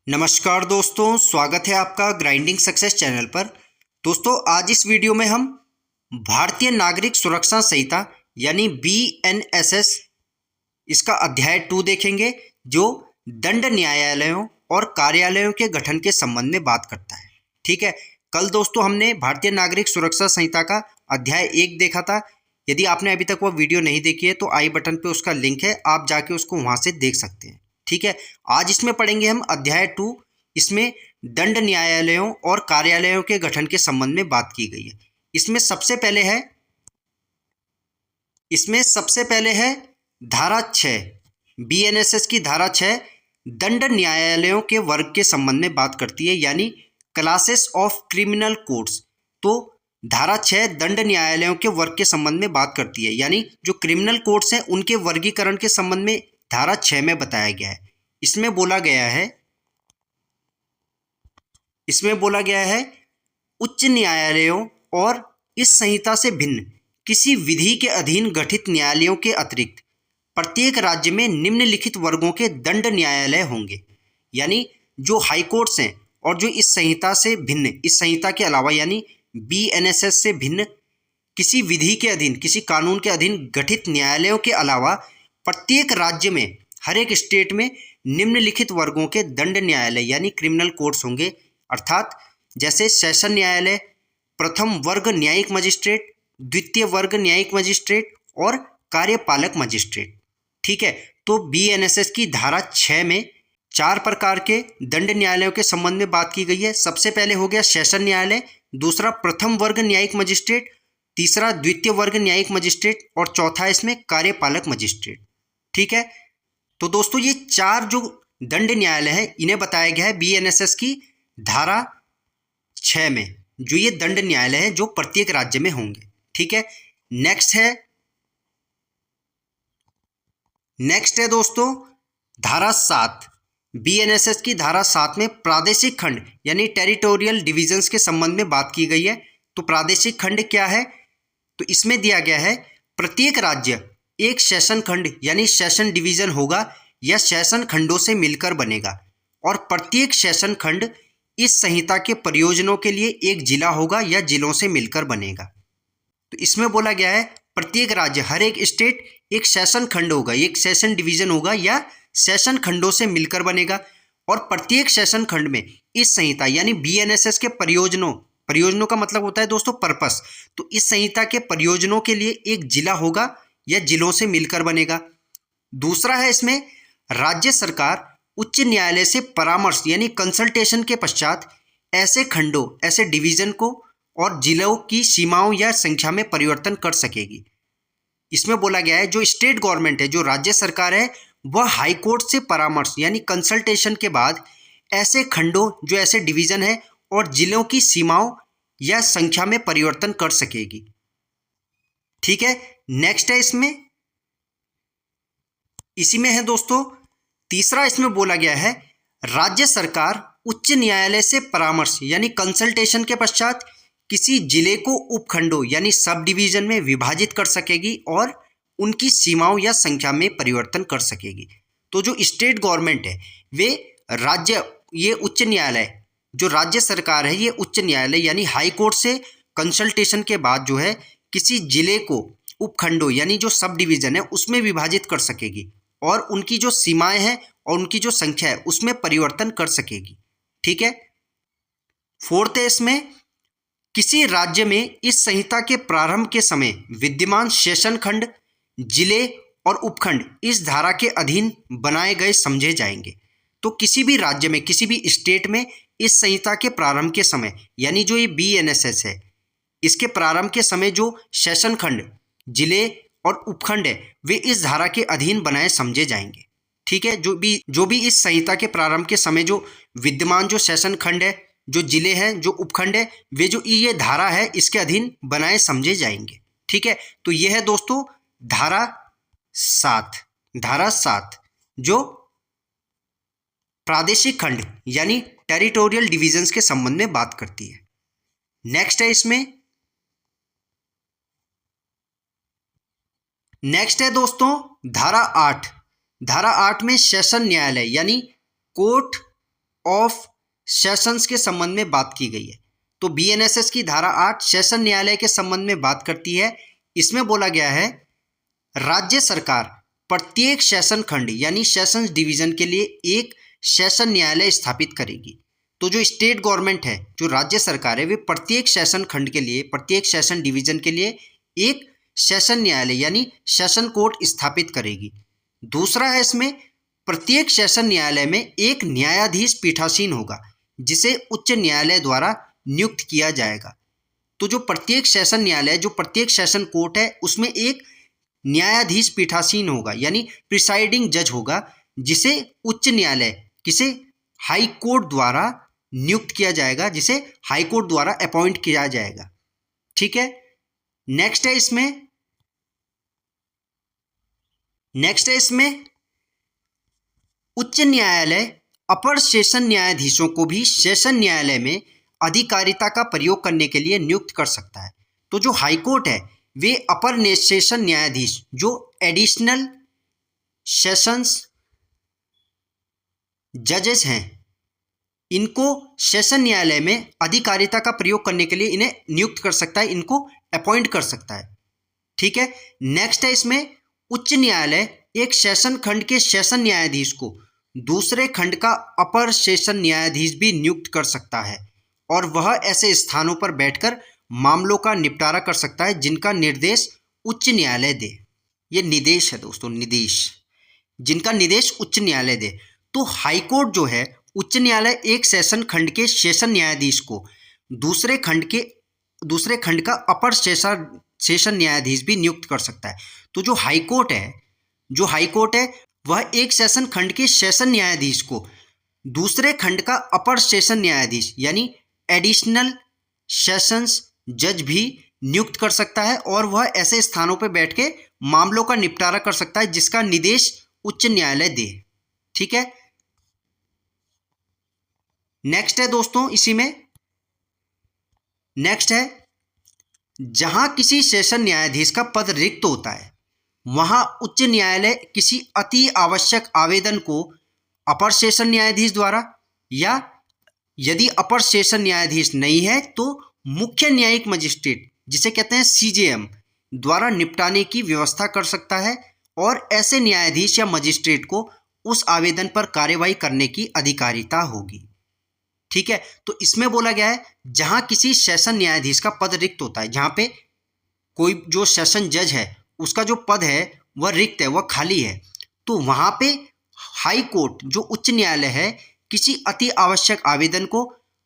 नमस्कार दोस्तों, स्वागत है आपका ग्राइंडिंग सक्सेस चैनल पर। दोस्तों, आज इस वीडियो में हम भारतीय नागरिक सुरक्षा संहिता यानी BNSS इसका अध्याय 2 देखेंगे, जो दंड न्यायालयों और कार्यालयों के गठन के संबंध में बात करता है। ठीक है, कल दोस्तों हमने भारतीय नागरिक सुरक्षा संहिता का अध्याय 1 देखा था। यदि आपने अभी तक वो वीडियो नहीं देखी है तो आई बटन पे उसका लिंक है, आप जाके उसको वहाँ से देख सकते हैं। ठीक है, आज इसमें पढ़ेंगे हम अध्याय 2। इसमें दंड न्यायालयों और कार्यालयों के गठन के संबंध में बात की गई है। इसमें सबसे पहले है धारा 6, BNSS की धारा 6 दंड न्यायालयों के वर्ग के संबंध में बात करती है, यानी क्लासेस ऑफ क्रिमिनल कोर्ट्स। तो धारा 6 दंड न्यायालयों के वर्ग के संबंध में बात करती है, यानी जो क्रिमिनल कोर्ट्स हैं उनके वर्गीकरण के संबंध में धारा 6 में बताया गया है। इसमें बोला गया है उच्च न्यायालयों और इस संहिता से भिन्न किसी विधि के अधीन गठित न्यायालयों के अतिरिक्त प्रत्येक राज्य में निम्नलिखित वर्गों के दंड न्यायालय होंगे। यानी जो हाई कोर्ट्स हैं और जो इस संहिता से भिन्न, इस संहिता के अलावा यानी BNSS से भिन्न किसी विधि के अधीन, किसी कानून के अधीन गठित न्यायालयों के अलावा प्रत्येक राज्य में, हर एक स्टेट में निम्नलिखित वर्गों के दंड न्यायालय यानी क्रिमिनल कोर्ट्स होंगे। अर्थात जैसे सेशन न्यायालय, प्रथम वर्ग न्यायिक मजिस्ट्रेट, द्वितीय वर्ग न्यायिक मजिस्ट्रेट और कार्यपालक मजिस्ट्रेट। ठीक है, तो BNSS की धारा 6 में 4 प्रकार के दंड न्यायालयों के संबंध में बात की गई है। सबसे पहले हो गया सेशन न्यायालय, दूसरा प्रथम वर्ग न्यायिक मजिस्ट्रेट, तीसरा द्वितीय वर्ग न्यायिक मजिस्ट्रेट और चौथा इसमें कार्यपालक मजिस्ट्रेट। ठीक है, तो दोस्तों ये 4 जो दंड न्यायालय हैं इन्हें बताया गया है BNSS की धारा 6 में, जो ये दंड न्यायालय हैं जो प्रत्येक राज्य में होंगे। ठीक है, नेक्स्ट है दोस्तों धारा 7। BNSS की धारा 7 में प्रादेशिक खंड यानी टेरिटोरियल डिविजन्स के संबंध में बात की गई है। तो प्रादेशिक खंड क्या है? तो इसमें दिया गया है प्रत्येक राज्य एक सेशन खंड यानी सेशन डिवीजन होगा या सेशन खंडों से मिलकर बनेगा, और प्रत्येक सेशन खंड इस संहिता के प्रयोजनों के लिए एक जिला होगा या जिलों से मिलकर बनेगा। तो इसमें बोला गया है प्रत्येक राज्य, हर एक स्टेट एक सेशन खंड होगा, एक सेशन डिवीजन होगा या सेशन खंडों से मिलकर बनेगा, और प्रत्येक सेशन खंड में इस संहिता यानी BNSS के प्रयोजनों का मतलब होता है दोस्तों पर्पस। तो इस संहिता के प्रयोजनों के लिए एक जिला होगा या जिलों से मिलकर बनेगा। दूसरा है इसमें राज्य सरकार उच्च न्यायालय से परामर्श यानी कंसल्टेशन के पश्चात ऐसे खंडों, ऐसे डिवीजन को और जिलों की सीमाओं या संख्या में परिवर्तन कर सकेगी। इसमें बोला गया है जो स्टेट गवर्नमेंट है, जो राज्य सरकार है, वह हाई कोर्ट से परामर्श यानी कंसल्टेशन के बाद ऐसे खंडों, जो ऐसे डिवीजन है और जिलों की सीमाओं या संख्या में परिवर्तन कर सकेगी। ठीक है, नेक्स्ट है इसी में है दोस्तों तीसरा, इसमें बोला गया है राज्य सरकार उच्च न्यायालय से परामर्श यानी कंसल्टेशन के पश्चात किसी जिले को उपखंडों यानी सब डिवीजन में विभाजित कर सकेगी और उनकी सीमाओं या संख्या में परिवर्तन कर सकेगी। तो जो स्टेट गवर्नमेंट है वे ये उच्च न्यायालय, जो राज्य सरकार है ये उच्च न्यायालय यानी हाई कोर्ट से कंसल्टेशन के बाद जो है किसी जिले को उपखंडों यानी जो सब डिवीजन है उसमें विभाजित कर सकेगी और उनकी जो सीमाएं हैं और उनकी जो संख्या है उसमें परिवर्तन कर सकेगी। ठीक है, फोर्थ है इसमें किसी राज्य में इस संहिता के प्रारंभ के समय विद्यमान सेशन खंड, जिले और उपखंड इस धारा के अधीन बनाए गए समझे जाएंगे। तो किसी भी राज्य में, किसी भी स्टेट में इस संहिता के प्रारंभ के समय यानी जो ये BNSS है इसके प्रारंभ के समय जो सेशन खंड, जिले और उपखंड है वे इस धारा के अधीन बनाए समझे जाएंगे। ठीक है, जो भी इस संहिता के प्रारंभ के समय जो विद्यमान जो सेशन खंड है, जो जिले हैं, जो उपखंड है, वे जो ये धारा है इसके अधीन बनाए समझे जाएंगे। ठीक है, तो ये है दोस्तों धारा 7 जो प्रादेशिक खंड यानी टेरिटोरियल डिविजन्स के संबंध में बात करती है। नेक्स्ट है दोस्तों धारा 8 में सेशन न्यायालय यानी कोर्ट ऑफ सेशंस के संबंध में बात की गई है। तो बीएनएसएस की धारा 8 सेशन न्यायालय के संबंध में बात करती है। इसमें बोला गया है राज्य सरकार प्रत्येक सेशन खंड यानी सेशंस डिवीजन के लिए एक सेशन न्यायालय स्थापित करेगी। तो जो स्टेट गवर्नमेंट है, जो राज्य सरकार है, वे प्रत्येक सेशन खंड के लिए, प्रत्येक सेशन डिवीजन के लिए एक सेशन न्यायालय यानी सेशन कोर्ट स्थापित करेगी। दूसरा है इसमें प्रत्येक सेशन न्यायालय में एक न्यायाधीश पीठासीन होगा जिसे उच्च न्यायालय द्वारा नियुक्त किया जाएगा। तो जो प्रत्येक सेशन न्यायालय, जो प्रत्येक सेशन कोर्ट है, उसमें एक न्यायाधीश पीठासीन होगा यानी प्रिसाइडिंग जज होगा जिसे उच्च न्यायालय, किसे, हाई कोर्ट द्वारा नियुक्त किया जाएगा, जिसे हाई कोर्ट द्वारा अपॉइंट किया जाएगा। ठीक है। नेक्स्ट है इसमें उच्च न्यायालय अपर सेशन न्यायाधीशों को भी सेशन न्यायालय में अधिकारिता का प्रयोग करने के लिए नियुक्त कर सकता है। तो जो हाई कोर्ट है वे अपर सेशन न्यायाधीश, जो एडिशनल सेशंस जजेस हैं, इनको सेशन न्यायालय में अधिकारिता का प्रयोग करने के लिए इन्हें नियुक्त कर सकता है, इनको अपॉइंट कर सकता है। ठीक है। नेक्स्ट है इसमें उच्च न्यायालय एक सेशन खंड के सेशन न्यायाधीश को दूसरे खंड का अपर सेशन न्यायाधीश भी नियुक्त कर सकता है और वह ऐसे स्थानों पर बैठकर मामलों का निपटारा कर सकता है जिनका निर्देश उच्च न्यायालय दे। ये निर्देश है दोस्तों, निर्देश, जिनका निर्देश उच्च न्यायालय दे। तो हाई कोर्ट जो है, उच्च न्यायालय एक सेशन खंड के सेशन न्यायाधीश को दूसरे खंड का अपर सेशन न्यायाधीश भी नियुक्त कर सकता है। तो जो हाई कोर्ट है वह एक सेशन खंड के सेशन न्यायाधीश को दूसरे खंड का अपर सेशन न्यायाधीश यानी एडिशनल सेशंस जज भी नियुक्त कर सकता है और वह ऐसे स्थानों पर बैठ के मामलों का निपटारा कर सकता है जिसका निर्देश उच्च न्यायालय दे। ठीक है। नेक्स्ट है दोस्तों, इसी में नेक्स्ट है जहां किसी सेशन न्यायाधीश का पद रिक्त होता है वहां उच्च न्यायालय किसी अति आवश्यक आवेदन को अपर सेशन न्यायाधीश द्वारा, या यदि अपर सेशन न्यायाधीश नहीं है तो मुख्य न्यायिक मजिस्ट्रेट, जिसे कहते हैं सीजेएम, द्वारा निपटाने की व्यवस्था कर सकता है और ऐसे न्यायाधीश या मजिस्ट्रेट को उस आवेदन पर कार्यवाही करने की अधिकारिता होगी। ठीक है। तो इसमें बोला गया है जहां किसी सेशन न्यायाधीश का पद रिक्त होता है, जहां पे कोई जो सेशन जज है उसका जो पद है वह रिक्त है, वह खाली है, तो वहां पे हाई कोर्ट, जो उच्च न्यायालय है, किसी अति आवश्यक आवेदन को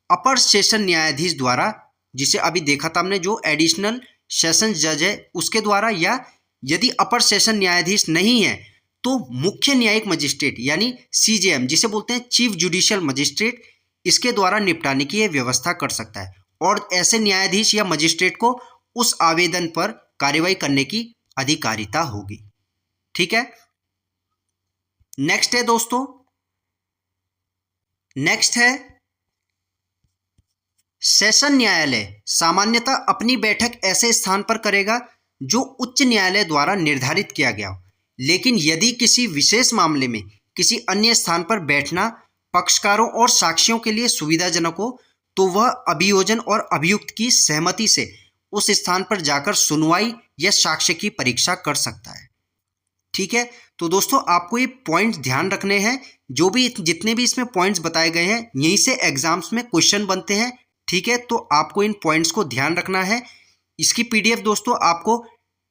अपर सेशन न्यायाधीश द्वारा, जिसे अभी देखा था हमने, जो एडिशनल सेशन जज है उसके द्वारा, या यदि अपर सेशन न्यायाधीश नहीं है तो मुख्य न्यायिक मजिस्ट्रेट यानी सीजेएम, जिसे बोलते हैं चीफ जुडिशियल मजिस्ट्रेट, इसके द्वारा निपटाने की यह व्यवस्था कर सकता है और ऐसे न्यायाधीश या मजिस्ट्रेट को उस आवेदन पर कार्यवाही करने की अधिकारिता होगी। ठीक है। नेक्स्ट है दोस्तों, नेक्स्ट है सेशन न्यायालय सामान्यतः अपनी बैठक ऐसे स्थान पर करेगा जो उच्च न्यायालय द्वारा निर्धारित किया गया हो, लेकिन यदि किसी विशेष मामले में किसी अन्य स्थान पर बैठना पक्षकारों और साक्षियों के लिए सुविधाजनक हो तो वह अभियोजन और अभियुक्त की सहमति से उस स्थान पर जाकर सुनवाई या साक्ष्य की परीक्षा कर सकता है। ठीक है। तो दोस्तों आपको ये पॉइंट्स ध्यान रखने हैं, जितने भी इसमें पॉइंट्स बताए गए हैं यहीं से एग्जाम्स में क्वेश्चन बनते हैं। ठीक है। तो आपको इन पॉइंट्स को ध्यान रखना है। इसकी पीडीएफ दोस्तों आपको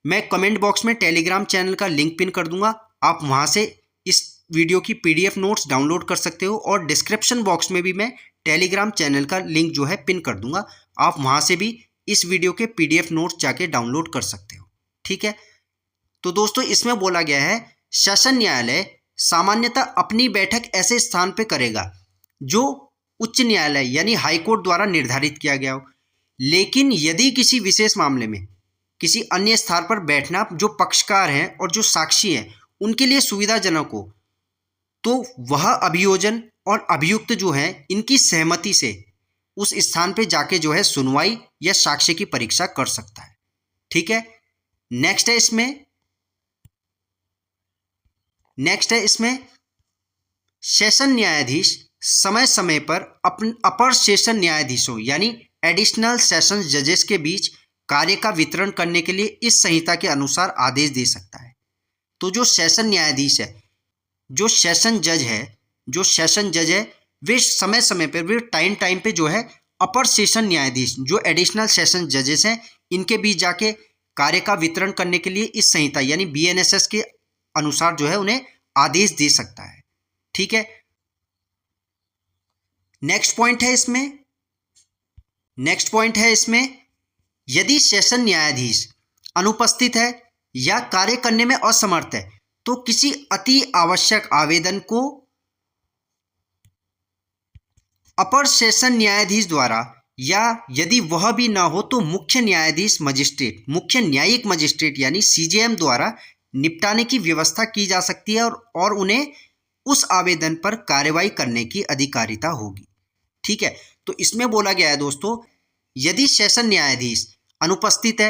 मैं कमेंट बॉक्स में टेलीग्राम चैनल का लिंक पिन कर दूंगा, आप वहां से इस वीडियो की पीडीएफ नोट्स डाउनलोड कर सकते हो और डिस्क्रिप्शन बॉक्स में भी मैं टेलीग्राम चैनल का लिंक जो है पिन कर दूंगा, आप वहां से भी इस वीडियो के पीडीएफ नोट्स जाके डाउनलोड कर सकते हो। ठीक है। तो दोस्तों इसमें बोला गया है सेशन न्यायालय सामान्यतः अपनी बैठक ऐसे स्थान पर करेगा जो उच्च न्यायालय यानी हाई कोर्ट द्वारा निर्धारित किया गया हो, लेकिन यदि किसी विशेष मामले में किसी अन्य स्थान पर बैठना जो पक्षकार हैं और जो साक्षी हैं उनके लिए सुविधाजनक हो तो वह अभियोजन और अभियुक्त जो हैं इनकी सहमति से उस स्थान पर जाके जो है सुनवाई या साक्ष्य की परीक्षा कर सकता है। ठीक है। नेक्स्ट है इसमें सेशन न्यायाधीश समय समय पर अपर सेशन न्यायाधीशों यानी एडिशनल सेशंस जजेस के बीच कार्य का वितरण करने के लिए इस संहिता के अनुसार आदेश दे सकता है। तो जो सेशन न्यायाधीश है, जो सेशन जज है, वे समय समय पर, वे टाइम टाइम पे जो है अपर सेशन न्यायाधीश जो एडिशनल सेशन जजेस हैं इनके बीच जाके कार्य का वितरण करने के लिए इस संहिता यानी BNSS के अनुसार जो है उन्हें आदेश दे सकता है। ठीक है, नेक्स्ट पॉइंट है इसमें यदि सेशन न्यायाधीश अनुपस्थित है या कार्य करने में असमर्थ है तो किसी अति आवश्यक आवेदन को अपर सेशन न्यायाधीश द्वारा, या यदि वह भी ना हो तो मुख्य न्यायिक मजिस्ट्रेट यानी CJM द्वारा निपटाने की व्यवस्था की जा सकती है और उन्हें उस आवेदन पर कार्रवाई करने की अधिकारिता होगी। ठीक है, तो इसमें बोला गया है दोस्तों, यदि सेशन न्यायाधीश अनुपस्थित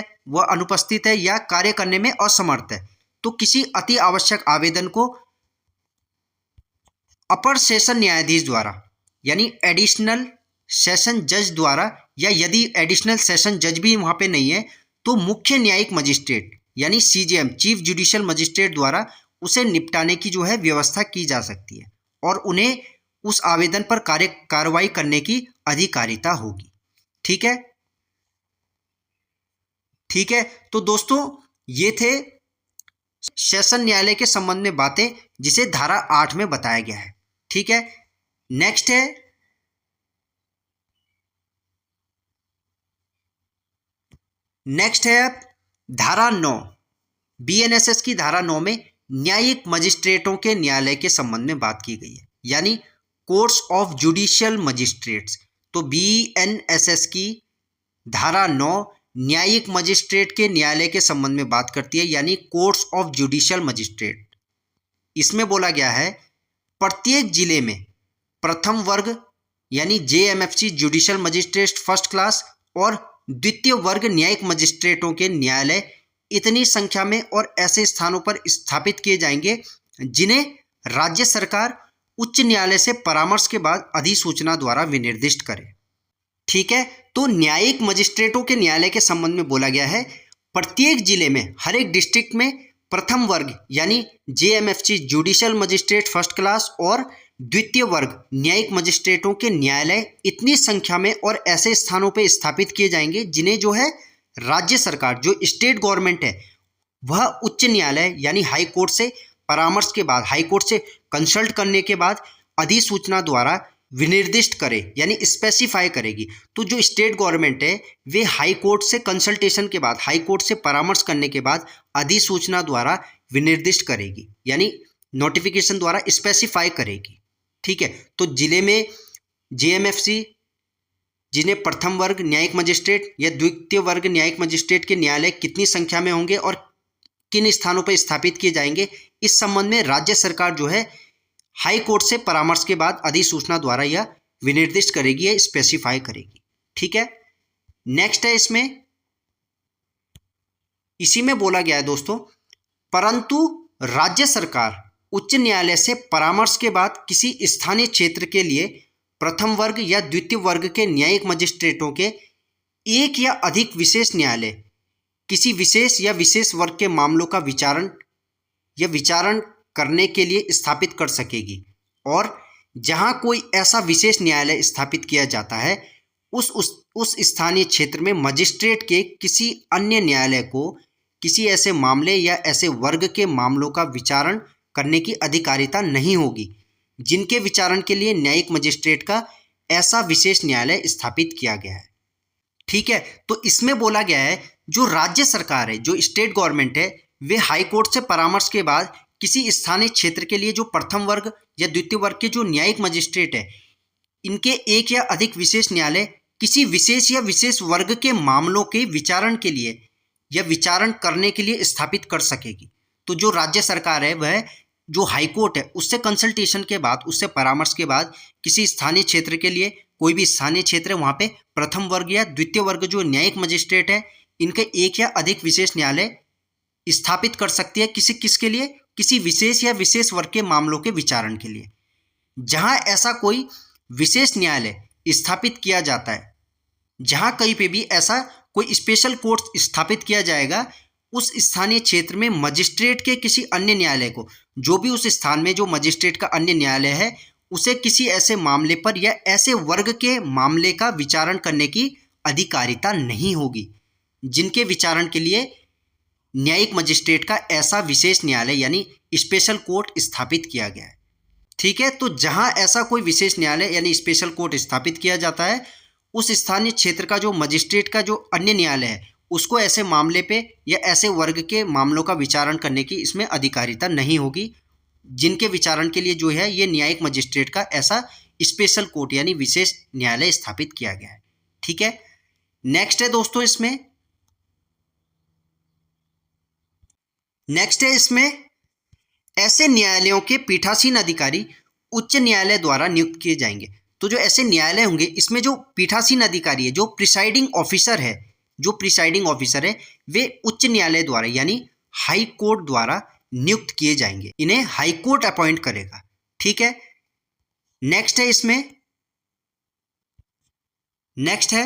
है या कार्य करने में असमर्थ है तो किसी अति आवश्यक आवेदन को अपर सेशन न्यायाधीश द्वारा यानी एडिशनल सेशन जज द्वारा, या यदि एडिशनल सेशन जज भी वहाँ पे नहीं है तो मुख्य न्यायिक मजिस्ट्रेट यानी CJM चीफ जुडिशियल मजिस्ट्रेट द्वारा उसे निपटाने की जो है व्यवस्था की जा सकती है और उन्हें उस आवेदन पर कार्रवाई करने की अधिकारिता होगी। ठीक है, तो दोस्तों ये थे सेशन न्यायालय के संबंध में बातें जिसे धारा 8 में बताया गया है। ठीक है, नेक्स्ट है धारा 9, BNSS की धारा 9 में न्यायिक मजिस्ट्रेटों के न्यायालय के संबंध में बात की गई है, यानी कोर्ट्स ऑफ जुडिशियल मजिस्ट्रेट्स। तो BNSS की धारा 9 न्यायिक मजिस्ट्रेट के न्यायालय के संबंध में बात करती है, यानी कोर्ट्स ऑफ जुडिशियल मजिस्ट्रेट। इसमें बोला गया है प्रत्येक जिले में प्रथम वर्ग यानी JMFC judicial magistrate first class और द्वितीय वर्ग न्यायिक मजिस्ट्रेटों के न्यायालय इतनी संख्या में और ऐसे स्थानों पर स्थापित किए जाएंगे जिन्हें राज्य सरकार उच्च न्यायालय से परामर्श के बाद अधिसूचना द्वारा विनिर्दिष्ट करे। ठीक है, तो न्यायिक मजिस्ट्रेटों के न्यायालय के संबंध में बोला गया है प्रत्येक जिले में, हर एक डिस्ट्रिक्ट में प्रथम वर्ग यानी JMFC judicial magistrate first class और द्वितीय वर्ग न्यायिक मजिस्ट्रेटों के न्यायालय इतनी संख्या में और ऐसे स्थानों पर स्थापित किए जाएंगे जिन्हें जो है राज्य सरकार, जो स्टेट गवर्नमेंट है, वह उच्च न्यायालय यानी हाई कोर्ट से परामर्श के बाद, हाई कोर्ट से कंसल्ट करने के बाद अधिसूचना द्वारा विनिर्दिष्ट करे यानी स्पेसिफाई करेगी। तो जो स्टेट गवर्नमेंट है वे हाई कोर्ट से कंसल्टेशन के बाद, हाई कोर्ट से परामर्श करने के बाद अधिसूचना द्वारा विनिर्दिष्ट करेगी यानी नोटिफिकेशन द्वारा स्पेसिफाई करेगी। ठीक है, तो जिले में JMFC जिन्हें प्रथम वर्ग न्यायिक मजिस्ट्रेट या द्वितीय वर्ग न्यायिक मजिस्ट्रेट के न्यायालय कितनी संख्या में होंगे और किन स्थानों पर स्थापित किए जाएंगे, इस संबंध में राज्य सरकार जो है हाई कोर्ट से परामर्श के बाद अधिसूचना द्वारा यह विनिर्दिष्ट करेगी या स्पेसिफाई करेगी। ठीक है, नेक्स्ट है इसी में बोला गया है दोस्तों, परंतु राज्य सरकार उच्च न्यायालय से परामर्श के बाद किसी स्थानीय क्षेत्र के लिए प्रथम वर्ग या द्वितीय वर्ग के न्यायिक मजिस्ट्रेटों के एक या अधिक विशेष न्यायालय किसी विशेष या विशेष वर्ग के मामलों का विचारण करने के लिए स्थापित कर सकेगी और जहां कोई ऐसा विशेष न्यायालय स्थापित किया जाता है उस स्थानीय क्षेत्र में मजिस्ट्रेट के किसी अन्य न्यायालय को किसी ऐसे मामले या ऐसे वर्ग के मामलों का विचारण करने की अधिकारिता नहीं होगी जिनके विचारण के लिए न्यायिक मजिस्ट्रेट का ऐसा विशेष न्यायालय स्थापित किया गया है। ठीक है, तो इसमें बोला गया है जो राज्य सरकार है, जो स्टेट गवर्नमेंट है, वे हाई कोर्ट से परामर्श के बाद किसी स्थानीय क्षेत्र के लिए जो प्रथम वर्ग या द्वितीय वर्ग के जो न्यायिक मजिस्ट्रेट है, इनके एक या अधिक विशेष न्यायालय किसी विशेष या विशेष वर्ग के मामलों के विचारण के लिए या विचारण करने के लिए स्थापित कर सकेगी। तो जो राज्य सरकार है वह जो हाई कोर्ट है उससे कंसल्टेशन के बाद, उससे परामर्श के बाद किसी स्थानीय क्षेत्र के लिए, कोई भी स्थानीय क्षेत्र है वहाँ पे प्रथम वर्ग या द्वितीय वर्ग जो न्यायिक मजिस्ट्रेट है इनके एक या अधिक विशेष न्यायालय स्थापित कर सकती है किसके लिए, किसी विशेष या विशेष वर्ग के मामलों के विचारण के लिए। जहां ऐसा कोई विशेष न्यायालय स्थापित किया जाता है, जहां कहीं पे भी ऐसा कोई स्पेशल कोर्ट स्थापित किया जाएगा, उस स्थानीय क्षेत्र में मजिस्ट्रेट के किसी अन्य न्यायालय को, जो भी उस स्थान में जो मजिस्ट्रेट का अन्य न्यायालय है, उसे किसी ऐसे मामले पर या ऐसे वर्ग के मामले का विचारण करने की अधिकारिता नहीं होगी जिनके विचारण के लिए न्यायिक मजिस्ट्रेट का ऐसा विशेष न्यायालय यानी स्पेशल कोर्ट स्थापित किया गया है। ठीक है, तो जहां ऐसा कोई विशेष न्यायालय यानी स्पेशल कोर्ट स्थापित किया जाता है, उस स्थानीय क्षेत्र का जो मजिस्ट्रेट का जो अन्य न्यायालय है, उसको ऐसे मामले पे या ऐसे वर्ग के मामलों का विचारण करने की इसमें अधिकारिता नहीं होगी जिनके विचारण के लिए जो है ये न्यायिक मजिस्ट्रेट का ऐसा स्पेशल कोर्ट यानी विशेष न्यायालय स्थापित किया गया है। ठीक है, नेक्स्ट है दोस्तों इसमें ऐसे न्यायालयों के पीठासीन अधिकारी उच्च न्यायालय द्वारा नियुक्त किए जाएंगे। तो जो ऐसे न्यायालय होंगे, इसमें जो पीठासीन अधिकारी है, जो प्रिसाइडिंग ऑफिसर है, वे उच्च न्यायालय द्वारा यानी हाई कोर्ट द्वारा नियुक्त किए जाएंगे। इन्हें हाई कोर्ट अपॉइंट करेगा। ठीक है, नेक्स्ट है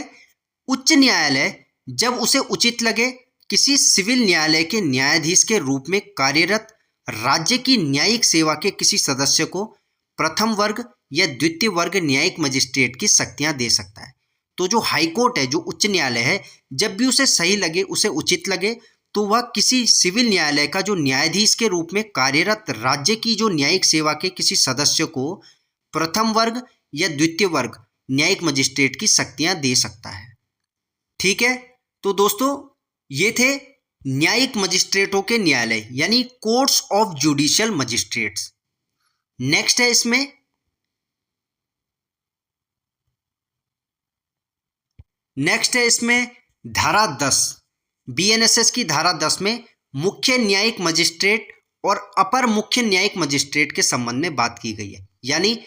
उच्च न्यायालय जब उसे उचित लगे किसी सिविल न्यायालय के न्यायाधीश के रूप में कार्यरत राज्य की न्यायिक सेवा के किसी सदस्य को प्रथम वर्ग या द्वितीय वर्ग न्यायिक मजिस्ट्रेट की शक्तियां दे सकता है। तो जो हाई कोर्ट है, जो उच्च न्यायालय है, जब भी उसे सही लगे, उसे उचित लगे, तो वह किसी सिविल न्यायालय का जो न्यायाधीश के रूप में कार्यरत राज्य की जो न्यायिक सेवा के किसी सदस्य को प्रथम वर्ग या द्वितीय वर्ग न्यायिक मजिस्ट्रेट की शक्तियां दे सकता है। ठीक है, तो दोस्तों ये थे न्यायिक मजिस्ट्रेटों के न्यायालय यानी courts of judicial magistrates. Next है इसमें धारा 10 बीएनएसएस की धारा 10 में मुख्य न्यायिक मजिस्ट्रेट और अपर मुख्य न्यायिक मजिस्ट्रेट के संबंध में बात की गई है, यानी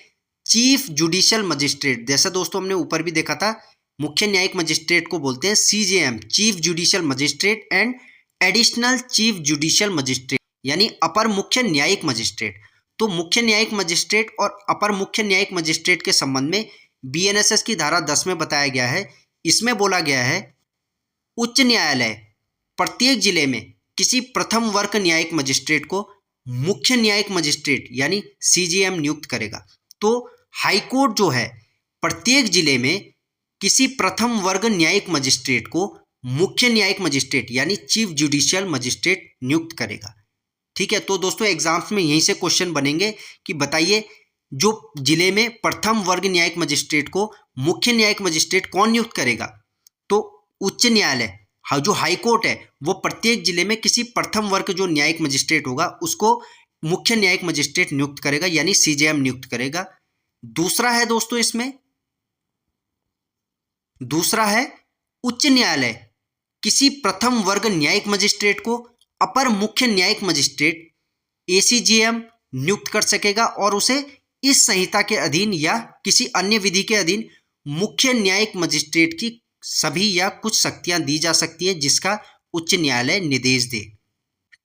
चीफ जुडिशियल मजिस्ट्रेट। जैसा दोस्तों हमने ऊपर भी देखा था, मुख्य न्यायिक मजिस्ट्रेट को बोलते हैं CJM, chief judicial magistrate, and additional chief judicial magistrate यानी अपर मुख्य न्यायिक मजिस्ट्रेट। तो मुख्य न्यायिक मजिस्ट्रेट और अपर मुख्य न्यायिक मजिस्ट्रेट के संबंध में बीएनएसएस की धारा 10 में बताया गया है। इसमें बोला गया है उच्च न्यायालय प्रत्येक जिले में किसी प्रथम वर्ग न्यायिक मजिस्ट्रेट को मुख्य न्यायिक मजिस्ट्रेट यानी सीजेएम नियुक्त करेगा। तो हाईकोर्ट जो है प्रत्येक जिले में किसी प्रथम वर्ग न्यायिक मजिस्ट्रेट को मुख्य न्यायिक मजिस्ट्रेट यानी चीफ जुडिशियल मजिस्ट्रेट नियुक्त करेगा। ठीक है, तो दोस्तों एग्जाम्स में यहीं से क्वेश्चन बनेंगे कि बताइए जो जिले में प्रथम वर्ग न्यायिक मजिस्ट्रेट को मुख्य न्यायिक मजिस्ट्रेट कौन नियुक्त करेगा। तो उच्च न्यायालय जो हाई कोर्ट है वो प्रत्येक जिले में किसी प्रथम वर्ग जो न्यायिक मजिस्ट्रेट होगा उसको मुख्य न्यायिक मजिस्ट्रेट नियुक्त करेगा यानी सीजेएम नियुक्त करेगा। दूसरा है दोस्तों इसमें उच्च न्यायालय किसी प्रथम वर्ग न्यायिक मजिस्ट्रेट को अपर मुख्य न्यायिक मजिस्ट्रेट एसीजेएम नियुक्त कर सकेगा और उसे इस संहिता के अधीन या किसी अन्य विधि के अधीन मुख्य न्यायिक मजिस्ट्रेट की सभी या कुछ शक्तियां दी जा सकती है जिसका उच्च न्यायालय निर्देश दे।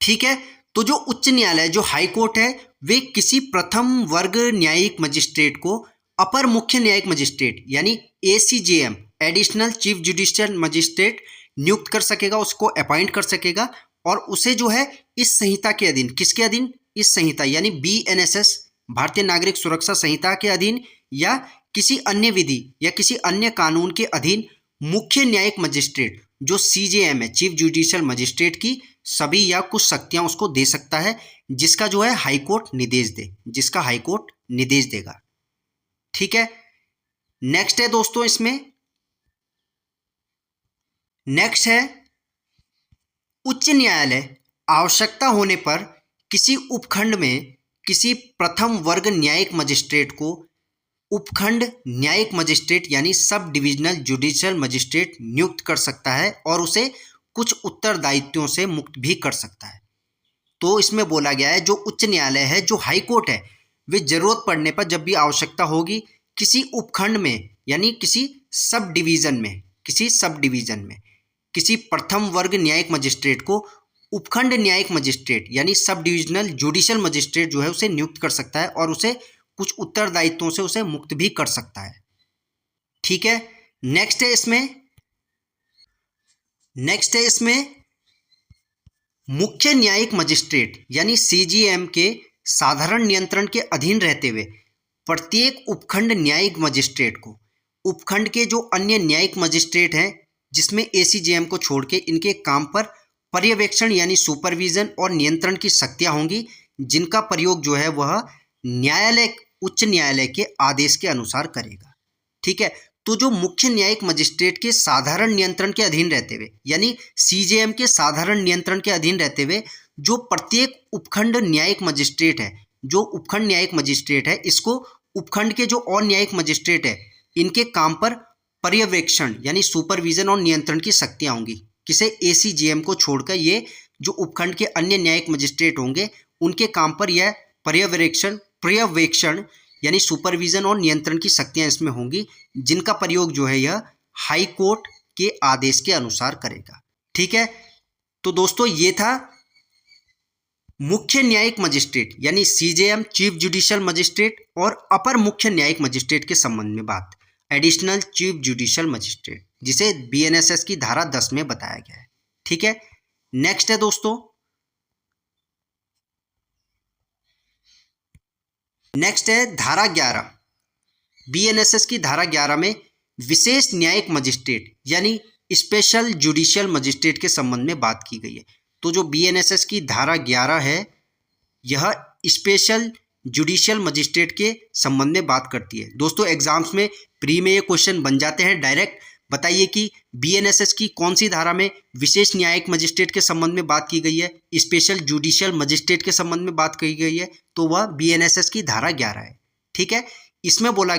ठीक है, तो जो उच्च न्यायालय जो हाई कोर्ट है वे किसी प्रथम वर्ग न्यायिक मजिस्ट्रेट को अपर मुख्य न्यायिक मजिस्ट्रेट यानी ACJM additional chief judicial magistrate नियुक्त कर सकेगा, उसको अपॉइंट कर सकेगा और उसे जो है इस संहिता के अधीन, किसके अधीन, इस संहिता यानी बीएनएसएस भारतीय नागरिक सुरक्षा संहिता के अधीन या किसी अन्य विधि या किसी अन्य कानून के अधीन मुख्य न्यायिक मजिस्ट्रेट जो सीजेएम है चीफ जुडिशियल मजिस्ट्रेट की सभी या कुछ शक्तियां उसको दे सकता है जिसका जो है हाई कोर्ट निर्देश देगा। ठीक है, नेक्स्ट है दोस्तों नेक्स्ट है उच्च न्यायालय आवश्यकता होने पर किसी उपखंड में किसी प्रथम वर्ग न्यायिक मजिस्ट्रेट को उपखंड न्यायिक मजिस्ट्रेट यानी सब डिविजनल जुडिशियल मजिस्ट्रेट नियुक्त कर सकता है और उसे कुछ उत्तरदायित्वों से मुक्त भी कर सकता है। तो इसमें बोला गया है जो उच्च न्यायालय है जो हाई कोर्ट है वे जरूरत पड़ने पर जब भी आवश्यकता होगी किसी उपखंड में यानी किसी सब डिवीजन में किसी प्रथम वर्ग न्यायिक मजिस्ट्रेट को उपखंड न्यायिक मजिस्ट्रेट यानी सब डिविजनल जुडिशियल मजिस्ट्रेट जो है उसे नियुक्त कर सकता है और उसे कुछ उत्तरदायित्वों से उसे मुक्त भी कर सकता है। ठीक है, नेक्स्ट है इसमें मुख्य न्यायिक मजिस्ट्रेट यानी सीजीएम के साधारण नियंत्रण के अधीन रहते हुए प्रत्येक उपखंड न्यायिक मजिस्ट्रेट को उपखंड के जो अन्य न्यायिक मजिस्ट्रेट हैं जिसमें एसीजेएम को छोड़ के इनके काम पर पर्यवेक्षण यानी सुपरविजन और नियंत्रण की शक्तियां होंगी, जिनका प्रयोग जो है वह उच्च न्यायालय के आदेश के अनुसार करेगा। ठीक है, तो जो मुख्य न्यायिक मजिस्ट्रेट के साधारण नियंत्रण के अधीन रहते हुए यानी सीजेएम के साधारण नियंत्रण के अधीन रहते हुए जो प्रत्येक उपखंड न्यायिक मजिस्ट्रेट है, जो उपखंड न्यायिक मजिस्ट्रेट है, इसको उपखंड के जो और न्यायिक मजिस्ट्रेट है इनके काम पर पर्यवेक्षण यानी सुपरविजन और नियंत्रण की शक्तियां होंगी। किसे? एसीजेएम को छोड़कर ये जो उपखंड के अन्य न्यायिक मजिस्ट्रेट होंगे उनके काम पर यह पर्यवेक्षण यानी सुपरविजन और नियंत्रण की शक्तियां इसमें होंगी, जिनका प्रयोग जो है यह हाई कोर्ट के आदेश के अनुसार करेगा। ठीक है, तो दोस्तों ये था मुख्य न्यायिक मजिस्ट्रेट यानी सीजेएम, चीफ जुडिशियल मजिस्ट्रेट और अपर मुख्य न्यायिक मजिस्ट्रेट के संबंध में बात, एडिशनल चीफ जुडिशियल मजिस्ट्रेट, जिसे बीएनएसएस की धारा 10 में बताया गया है। ठीक है, नेक्स्ट है दोस्तों, नेक्स्ट है धारा 11। बीएनएसएस की धारा 11 में विशेष न्यायिक मजिस्ट्रेट यानी स्पेशल जुडिशियल मजिस्ट्रेट के संबंध में बात की गई है। तो जो बीएनएसएस की धारा 11 है यह स्पेशल जुडिशियल मजिस्ट्रेट के संबंध में बात करती है। दोस्तों एग्जाम्स में प्री में ये क्वेश्चन बन जाते हैं डायरेक्ट, बताइए कि बीएनएसएस की कौन सी धारा में विशेष न्यायिक मजिस्ट्रेट के संबंध में बात की गई है, स्पेशल जुडिशियल मजिस्ट्रेट के संबंध में बात की गई है, तो वह बीएनएसएस की धारा 11 है। ठीक है, इसमें बोला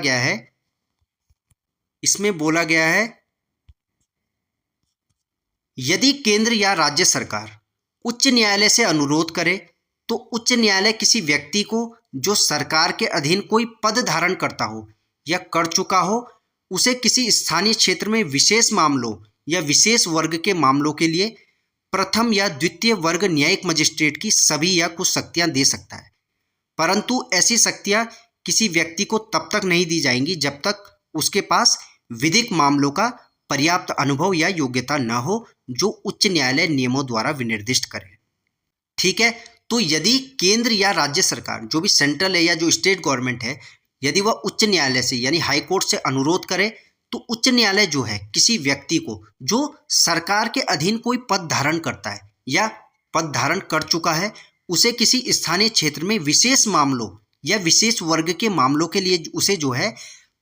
गया है यदि केंद्र या राज्य सरकार उच्च न्यायालय से अनुरोध करे तो उच्च न्यायालय किसी व्यक्ति को जो सरकार के अधीन कोई पद धारण करता हो या कर चुका हो उसे किसी स्थानीय क्षेत्र में विशेष मामलों या विशेष वर्ग के मामलों के लिए प्रथम या द्वितीय वर्ग न्यायिक मजिस्ट्रेट की सभी या कुछ शक्तियां दे सकता है, परंतु ऐसी शक्तियां किसी व्यक्ति को तब तक नहीं दी जाएंगी जब तक उसके पास विधिक मामलों का पर्याप्त अनुभव या योग्यता न हो जो उच्च न्यायालय नियमों द्वारा विनिर्दिष्ट करे। ठीक है, तो यदि केंद्र या राज्य सरकार जो भी सेंट्रल है या जो स्टेट गवर्नमेंट है, यदि वह उच्च न्यायालय से यानी हाई कोर्ट से अनुरोध करे तो उच्च न्यायालय जो है किसी व्यक्ति को जो सरकार के अधीन कोई पद धारण करता है या पद धारण कर चुका है उसे किसी स्थानीय क्षेत्र में विशेष मामलों या विशेष वर्ग के मामलों के लिए उसे जो है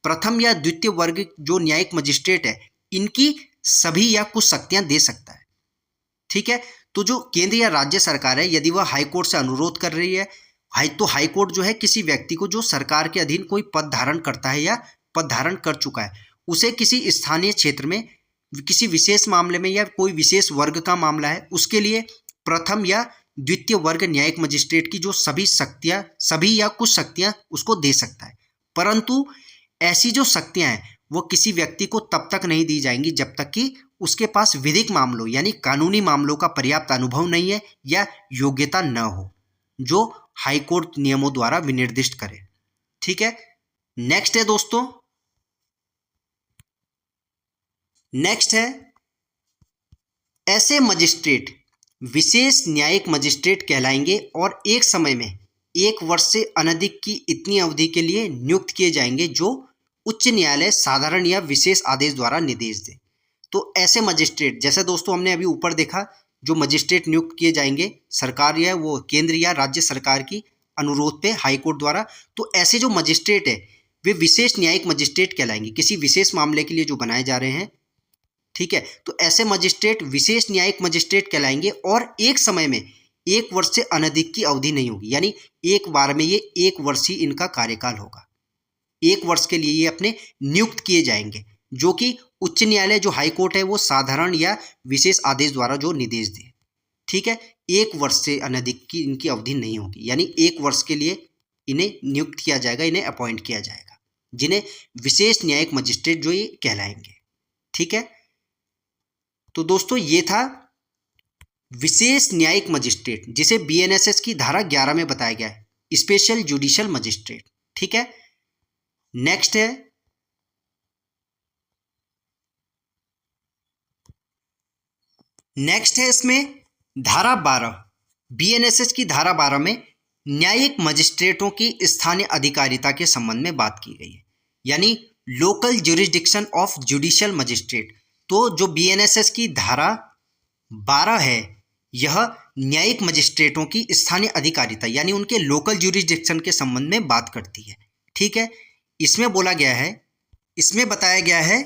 प्रथम या द्वितीय वर्ग जो न्यायिक मजिस्ट्रेट है इनकी सभी या कुछ शक्तियां दे सकता है। ठीक है, तो जो केंद्र या राज्य सरकार है यदि वह हाई कोर्ट से अनुरोध कर रही है तो हाई कोर्ट जो है किसी व्यक्ति को जो सरकार के अधीन कोई पद धारण करता है या पद धारण कर चुका है उसे किसी स्थानीय क्षेत्र में किसी विशेष मामले में या कोई विशेष वर्ग का मामला है उसके लिए प्रथम या द्वितीय वर्ग न्यायिक मजिस्ट्रेट की जो सभी या कुछ शक्तियां उसको दे सकता है, परंतु ऐसी जो शक्तियां हैं वो किसी व्यक्ति को तब तक नहीं दी जाएंगी जब तक कि उसके पास विधिक मामलों यानी कानूनी मामलों का पर्याप्त अनुभव नहीं है या योग्यता न हो जो हाई कोर्ट नियमों द्वारा विनिर्दिष्ट करे। ठीक है, नेक्स्ट है दोस्तों, नेक्स्ट है ऐसे मजिस्ट्रेट विशेष न्यायिक मजिस्ट्रेट कहलाएंगे और एक समय में 1 वर्ष से अनधिक की इतनी अवधि के लिए नियुक्त किए जाएंगे जो उच्च न्यायालय साधारण या विशेष आदेश द्वारा निर्देश दे। तो ऐसे मजिस्ट्रेट जैसे दोस्तों हमने अभी ऊपर देखा जो मजिस्ट्रेट नियुक्त किए जाएंगे सरकार या वो केंद्र या राज्य सरकार की अनुरोध पे हाई कोर्ट द्वारा, तो ऐसे जो मजिस्ट्रेट है वे विशेष न्यायिक मजिस्ट्रेट कहलाएंगे किसी विशेष मामले के लिए जो बनाए जा रहे हैं। ठीक है, तो ऐसे मजिस्ट्रेट विशेष न्यायिक मजिस्ट्रेट कहलाएंगे और एक समय में 1 वर्ष से अनधिक की अवधि नहीं होगी, यानी एक बार में ये 1 वर्ष ही इनका कार्यकाल होगा। 1 वर्ष के लिए ये अपने नियुक्त किए जाएंगे जो कि उच्च न्यायालय जो हाई कोर्ट है वो साधारण या विशेष आदेश द्वारा जो निर्देश दे। ठीक है, 1 वर्ष से अनधिक की इनकी अवधि नहीं होगी, यानी 1 वर्ष के लिए इन्हें नियुक्त किया जाएगा, इन्हें अपॉइंट किया जाएगा, जिन्हें विशेष न्यायिक मजिस्ट्रेट जो ये कहलाएंगे। ठीक है, तो दोस्तों ये था विशेष न्यायिक मजिस्ट्रेट जिसे बीएनएसएस की धारा 11 में बताया गया है, स्पेशल जुडिशियल मजिस्ट्रेट। ठीक है। नेक्स्ट है इसमें धारा 12, बीएनएसएस की धारा 12 में न्यायिक मजिस्ट्रेटों की स्थानीय अधिकारिता के संबंध में बात की गई है, यानी local jurisdiction of judicial magistrate. तो जो बीएनएसएस की धारा 12 है, यह न्यायिक मजिस्ट्रेटों की स्थानीय अधिकारिता यानी उनके लोकल ज्यूरिसडिक्शन के संबंध में बात करती है। ठीक है। इसमें बोला गया है, इसमें बताया गया है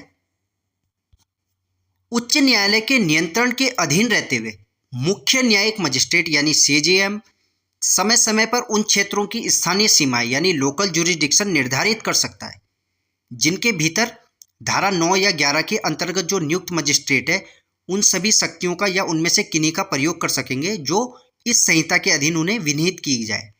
उच्च न्यायालय के नियंत्रण के अधीन रहते हुए मुख्य न्यायिक मजिस्ट्रेट यानी सीजेएम समय समय पर उन क्षेत्रों की स्थानीय सीमाएं यानी लोकल ज्यूरिसडिक्शन निर्धारित कर सकता है, जिनके भीतर धारा 9 या 11 के अंतर्गत जो नियुक्त मजिस्ट्रेट है उन सभी शक्तियों का या उनमें से किन्हीं का प्रयोग कर सकेंगे जो इस संहिता के अधीन उन्हें विनिहित की जाए।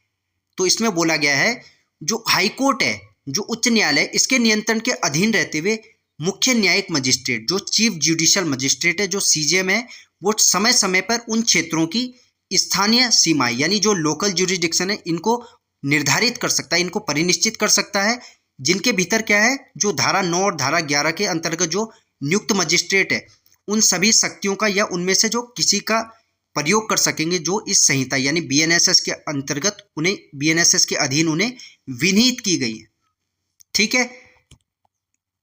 तो इसमें बोला गया है जो हाईकोर्ट है, जो उच्च न्यायालय, इसके नियंत्रण के अधीन रहते हुए मुख्य न्यायिक मजिस्ट्रेट जो चीफ जुडिशियल मजिस्ट्रेट है, जो सीजेएम है, वो समय समय पर उन क्षेत्रों की स्थानीय सीमाएं यानी जो लोकल ज्यूरिसडिक्शन है इनको निर्धारित कर सकता है, इनको परिनिश्चित कर सकता है, जिनके भीतर क्या है, जो धारा 9 और धारा 11 के अंतर्गत जो नियुक्त मजिस्ट्रेट है उन सभी शक्तियों का या उनमें से जो किसी का प्रयोग कर सकेंगे जो इस संहिता यानी बीएनएसएस के अंतर्गत उन्हें बीएनएसएस के अधीन उन्हें विनिहित की गई है। ठीक है।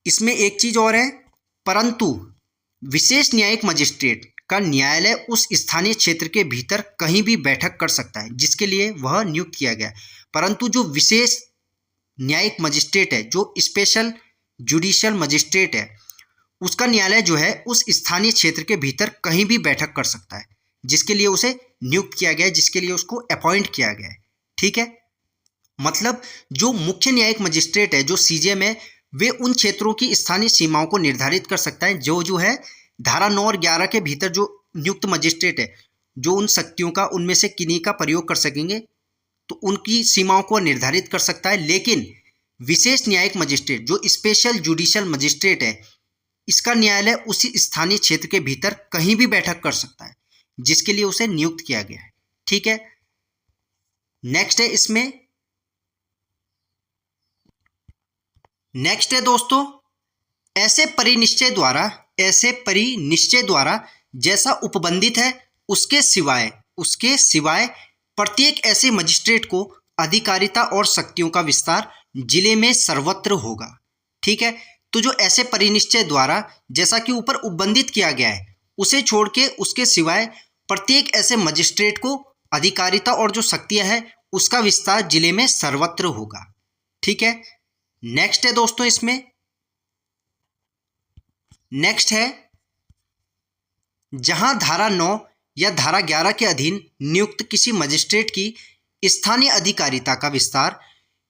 इसमें एक चीज और है, परंतु विशेष न्यायिक मजिस्ट्रेट का न्यायालय उस स्थानीय क्षेत्र के भीतर कहीं भी बैठक कर सकता है जिसके लिए वह नियुक्त किया गया है। परंतु जो विशेष न्यायिक मजिस्ट्रेट है, जो स्पेशल जुडिशियल मजिस्ट्रेट है, उसका न्यायालय जो है उस स्थानीय क्षेत्र के भीतर कहीं भी बैठक कर सकता है जिसके लिए उसे नियुक्त किया गया है, जिसके लिए उसको अपॉइंट किया गया है। ठीक है। मतलब जो मुख्य न्यायिक मजिस्ट्रेट है, जो सीजेएम है, वे उन क्षेत्रों की स्थानीय सीमाओं को निर्धारित कर सकता है जो है धारा 9 और 11 के भीतर जो नियुक्त मजिस्ट्रेट है, जो उन शक्तियों का उनमें से किन्हीं का प्रयोग कर सकेंगे तो उनकी सीमाओं को निर्धारित कर सकता है। लेकिन विशेष न्यायिक मजिस्ट्रेट जो स्पेशल जुडिशियल मजिस्ट्रेट है, इसका न्यायालय उसी स्थानीय क्षेत्र के भीतर कहीं भी बैठक कर सकता है जिसके लिए उसे नियुक्त किया गया है। ठीक है। नेक्स्ट है दोस्तों, ऐसे परिनिश्चय द्वारा जैसा उपबंधित है उसके सिवाय प्रत्येक ऐसे मजिस्ट्रेट को अधिकारिता और शक्तियों का विस्तार जिले में सर्वत्र होगा। ठीक है। तो जो ऐसे परिनिश्चय द्वारा जैसा कि ऊपर उपबंधित किया गया है उसे छोड़ के उसके सिवाय प्रत्येक ऐसे मजिस्ट्रेट को अधिकारिता और जो शक्तियां हैं उसका विस्तार जिले में सर्वत्र होगा। ठीक है। नेक्स्ट है दोस्तों, इसमें नेक्स्ट है जहां धारा 9 या धारा 11 के अधीन नियुक्त किसी मजिस्ट्रेट की स्थानीय अधिकारिता का विस्तार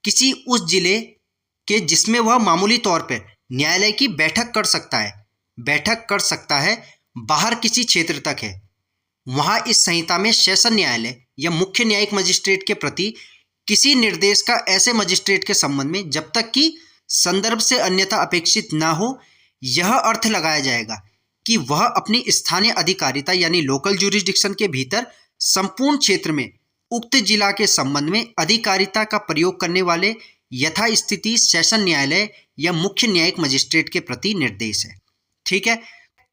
किसी उस जिले के जिसमें वह मामूली तौर पर न्यायालय की बैठक कर सकता है बाहर किसी क्षेत्र तक है, वहां इस संहिता में सेशन न्यायालय या मुख्य न्यायिक मजिस्ट्रेट के प्रति किसी निर्देश का ऐसे मजिस्ट्रेट के संबंध में जब तक कि संदर्भ से अन्यथा अपेक्षित न हो, यह अर्थ लगाया जाएगा कि वह अपनी स्थानीय अधिकारिता यानी लोकल ज्यूरिसडिक्शन के भीतर संपूर्ण क्षेत्र में उक्त जिला के संबंध में अधिकारिता का प्रयोग करने वाले यथास्थिति सेशन न्यायालय या मुख्य न्यायिक मजिस्ट्रेट के प्रति निर्देश है। ठीक है।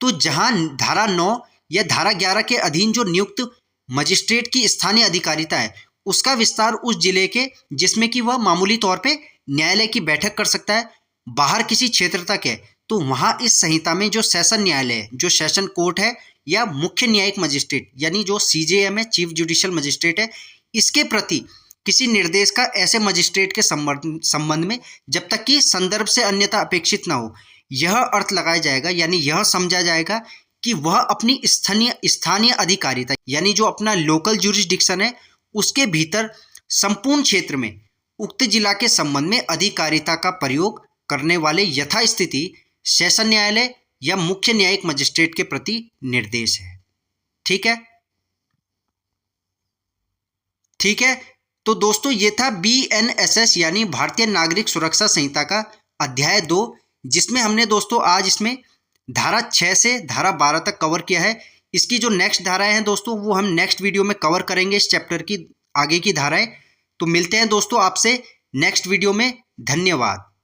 तो जहां धारा 9 या धारा 11 के अधीन जो नियुक्त मजिस्ट्रेट की स्थानीय अधिकारिता है उसका विस्तार उस जिले के जिसमें कि वह मामूली तौर पे न्यायालय की बैठक कर सकता है बाहर किसी क्षेत्र तक है, तो वहां इस संहिता में जो सेशन न्यायालय है, जो सेशन कोर्ट है या मुख्य न्यायिक मजिस्ट्रेट यानी जो सीजेएम है, चीफ जुडिशियल मजिस्ट्रेट है, इसके प्रति किसी निर्देश का ऐसे मजिस्ट्रेट के संबंध में जब तक कि संदर्भ से अन्यथा अपेक्षित ना हो, यह अर्थ लगाया जाएगा यानी यह समझा जाएगा कि वह अपनी स्थानीय अधिकारिता यानी जो अपना लोकल ज्यूरिसडिक्शन है उसके भीतर संपूर्ण क्षेत्र में उक्त जिला के संबंध में अधिकारिता का प्रयोग करने वाले यथास्थिति सेशन न्यायालय या मुख्य न्यायिक मजिस्ट्रेट के प्रति निर्देश है। ठीक है। ठीक है। तो दोस्तों ये था बीएनएसएस यानी भारतीय नागरिक सुरक्षा संहिता का अध्याय 2, जिसमें हमने दोस्तों आज इसमें धारा 6 से धारा 12 तक कवर किया है। इसकी जो नेक्स्ट धाराएं हैं दोस्तों वो हम नेक्स्ट वीडियो में कवर करेंगे, इस चैप्टर की आगे की धाराएं। तो मिलते हैं दोस्तों आपसे नेक्स्ट वीडियो में। धन्यवाद।